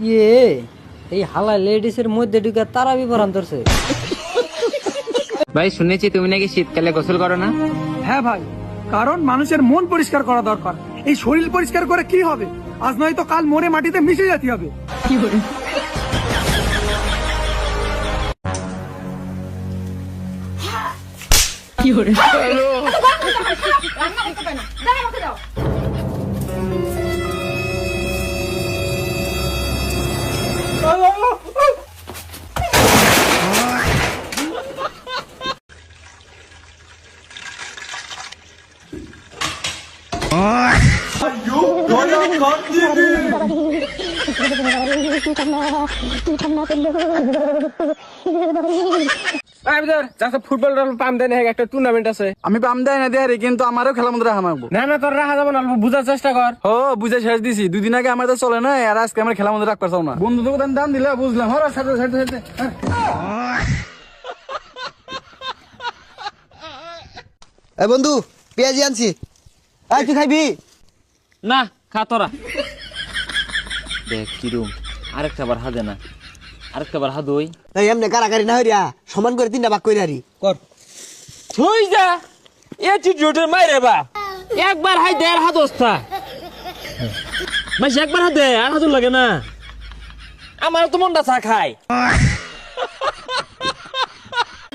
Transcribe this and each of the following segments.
ইয়ে এই হালা লেডিসের মধ্যে ঢুকে তারা বিবরণ করছে। ভাই শুনেছি তুমি নাকি শীতকালে গোসল করো না? হ্যাঁ ভাই, কারণ মানুষের মন পরিষ্কার করা দরকার। এই শরীর পরিষ্কার করে কি হবে? আজ নয়তো কাল মরে মাটিতে মিশে যেতে হবে। ফুটবল পাম দেয় না, একটা টুর্নামেন্ট আছে। আমি পাম দেয় না দেয় কিন্তু আমারও খেলার মধ্যে রাখা মারবো। না না, তোর রাখা যাবো না, বুঝার চেষ্টা কর। ও বুঝে শেষ দিছি, 2 দিন আগে আমাদের চলে না, আর আজকে আমার খেলার মধ্যে রাখতে চাও না। বন্ধু তো দান দিলে বুঝলাম। বন্ধু পেঁয়াজি আনছি, তুই খাইবি? না খা তোরা। দেখ কিরম আরেকটা বার হাদে না, আরেকটা বার হাদ ওই এমনি কারাকারি না হইয়া সমান করে 3টা ভাগ করে আরি কর। তুই যা এটিটিউডের মাইরে বা একবার হাই দে আর হাত অবস্থা মাস একবার হাত দে আর হাত লাগে না। আমার তো মনটা চা খায়।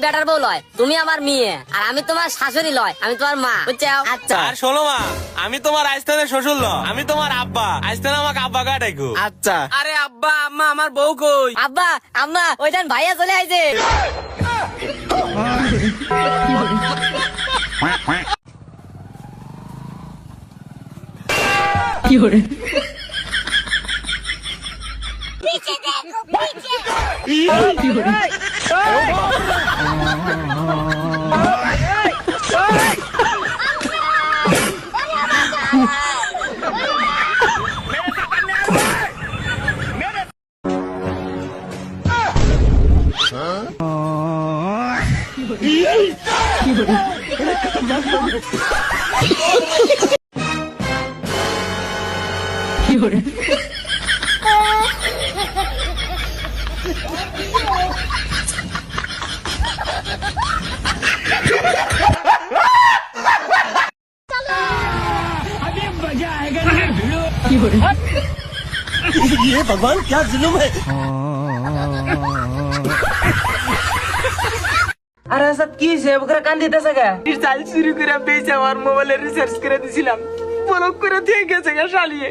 বেটার বউ লয়, তুমি আমার মেয়ে, আর আমি তোমার শাশুড়ি লয়, আমি তোমার মা, বুঝছো? আচ্ছা আর শোনো মা, আমি তোমার আইস্তানের শ্বশুর ল, আমি তোমার আব্বা, আইস্তান আমাকে আব্বা কাটাইকো। আচ্ছা। আরে আব্বা আম্মা আমার বউ কই? আব্বা আম্মা ওইখান ভাইয়া চলে আইছে। ये भगवान क्या जुलुम है। আরে সব কি সে বকরা কান দিতেছে গা? চাল শুরু করে পেয়েছে, আমার মোবাইলে রিসার্চ করে দিছিলাম, ব্লক করে দিয়ে গেছে গা শালিয়ে।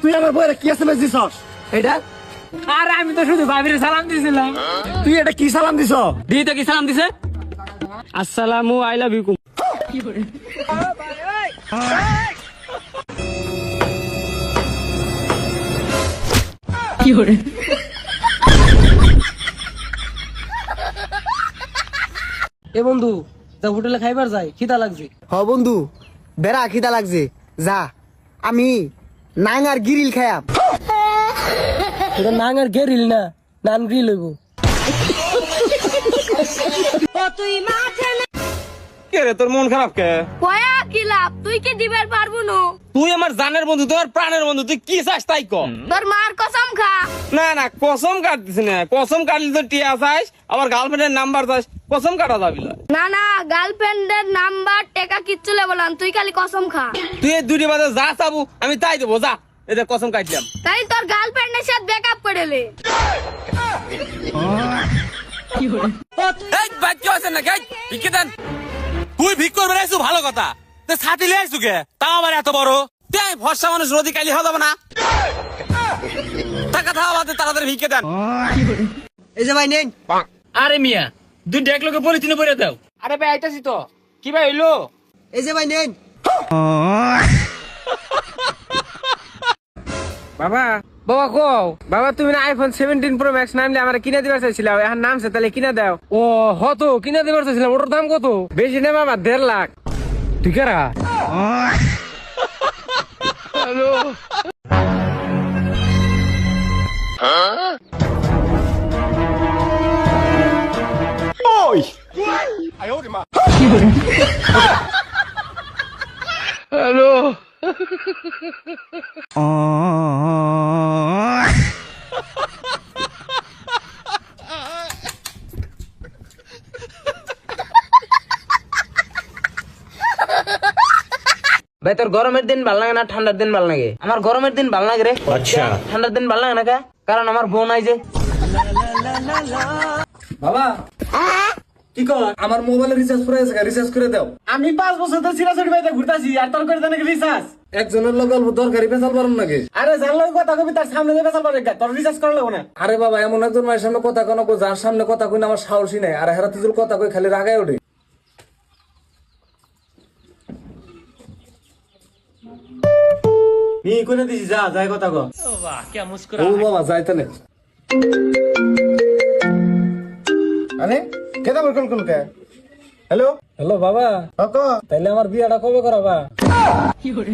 তুই আমার বইরে কি এসএমএস দিছস? এটা আরে আমি তো শুধু ভাবিরে সালাম দিছিলাম। তুই এটা কি সালাম দিছ? দিতে কি সালাম দিছে? আসসালামু আই লাভ ইউ। এ বন্ধু যা হোটেলে খাইবার যাই, খিদা লাগছে। হ বন্ধু, বেড়া খিদা লাগছে, যা আমি নাং আর গিরিল খায়াম। এটা নাং আর গেরিল না, নান গ্রিল হইব। কে রে তোর মন খারাপ কে? কয়া কি লাভ, তুই কি দিবার পারবো না? তুই আমার জানের বন্ধু, তোমার প্রাণের বন্ধু, তুই কি চাস তাই কর। তোর মার কসম খা। না না কসম কাটতিস না, কসম কাটলি তো টিয়া চাস, আমার গার্লফ্রেন্ডের নাম্বার চাস, কসম কাটা যাবি না। না না, গার্লফ্রেন্ডের নাম্বার টেকা কিচ্ছু লেবো না, তুই খালি কসম খা। তুই এই 2টি বাজে যা চাবু আমি তাই দেবো, যা এটা কসম কাটলাম। তাই তোর গার্লফ্রেন্ডের সাথে ব্রেকআপ করে লে। এই বাচ্চা আছে না গাই ভিক্ষে দেন। তুই ভিক করবে না, ভালো কথা, তো ছাতি লিয়ে আইসু কে? তাও আবার এত বড়। তাই ভরসা মানুষ রোদি কালি হওয়া যাবে না। টাকা থাকা বাদে তাড়াতাড়ি ভিক্ষে দেন। এই যে ভাই নেন। আরে মিয়া 2 ডেক লোকে পলিথিনে পরে দাও। আরে ভাই আইতাছি তো, কি ভাই হইলো? এই যে ভাই নেন। বাবা বাবা কও বাবা, তুমি না আইফোন 17 প্রো ম্যাক্স নামলে আমার কিনে দিবার চাইছিলাম, এখন নামছে তাহলে কিনে দাও। ও হতো কিনে দিবার চাইছিলাম, ওটার দাম কত? বেশি না বাবা, 1.5 লাখ। ঠিক আছে। হ্যালো ভাই তোর গরমের দিন ভাল লাগে না ঠান্ডার দিন ভাল লাগে? আমার গরমের দিন ভাল লাগে রে। আচ্ছা ঠান্ডার দিন ভাল লাগে না কা? কারণ আমার বোন নাই যে। বাবা কি কর আমার মোবাইলে রিচার্জ করে আছে, রিচার্জ করে দাও। আমি 5 বছর ধরে সিরাসরি বাইতে ঘুরতাছি আর তোর করে দেন রিচার্জ। একজনের লোক অল্প দরকারি পেছাল পারুন নাকি? আরে জানলো কথা কবি তার সামনে যে পেছাল পারে তোর রিচার্জ করা লাগবে না। আরে বাবা এমন একজন মায়ের সামনে কথা কোনো যার সামনে কথা কই না আমার সাহসই নাই, আর হেরা তুই কথা কই খালি রাগায় ওঠে। মি করে দিছি যা যাই কথা কো। ও বাহ কি মুস্কুরা। ও বাবা যাইতানে। আরে কেদা বলকল কল কে? হ্যালো হ্যালো বাবা কাকা তাইলে আমার বিয়াটা কবে করাবা? কি করে